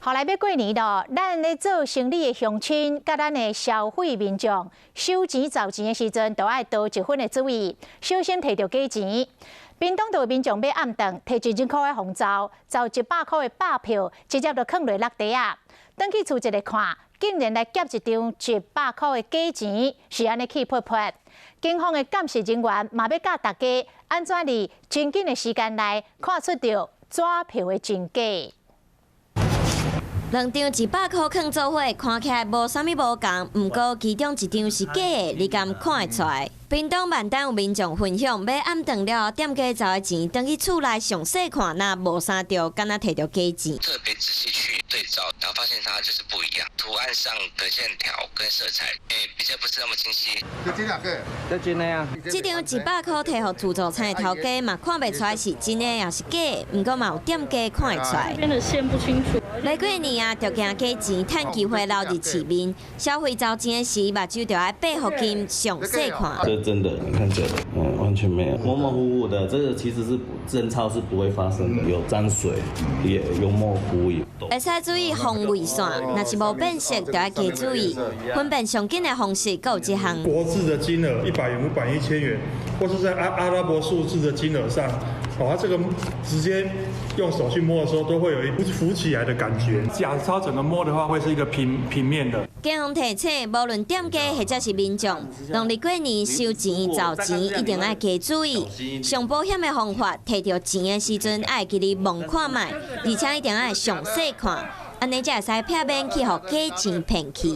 后来要过年咯，咱咧做生意的乡亲，甲咱的消费民众收钱找钱的时阵，都爱多一分的注意，小心摕到假钱。屏东有民众要暗顿，摕1,000块的红枣，找100块的百票，直接就放落落地啊。转去厝一个看，竟然来夹一张100块的假钱，是安尼去破破。警方的监视人员嘛要教大家安怎伫真紧的时间内看出到纸票的真假。 2张100块放做伙，看起来无啥物无共，毋过其中1张是假的，你敢看会出来？屏东万丹有民众分享，要暗顿了店家找的钱，转去厝内详细看，那无啥着，敢若摕到假钱。特别仔细去对照，然后发现它就是不一样，图案上的线条跟色彩，比较不是那么清晰。就这2个，就真的啊。这张100块摕互自助餐的头家嘛，看袂出来是真的也是假的，毋过嘛有店家看会出来。这边的线不清楚。来过年啊，着惊假钱趁机会留伫市面，消费找钱的时，目睭着爱闭合金详细看。这真的，你看这个，完全没有，模模糊糊的。这个其实是真钞是不会发生的，有沾水，也有模糊也都。会使注意防伪线，若是无辨识，就要加注意。分辨上紧的方式，各有一项。国字的金额100元、500元、1000元，或是在阿拉伯数字的金额上，它这个直接用手去摸的时候，都会有一浮起来的感觉。假钞整个摸的话，会是一个平面的。警方提醒，无论店家或者是民众，农历过年收钱找钱，一定要加注意。上保险的方法，摕到钱的时阵，爱记哩望看卖，而且一定要详细看，安尼才会使避免去互假钱骗去。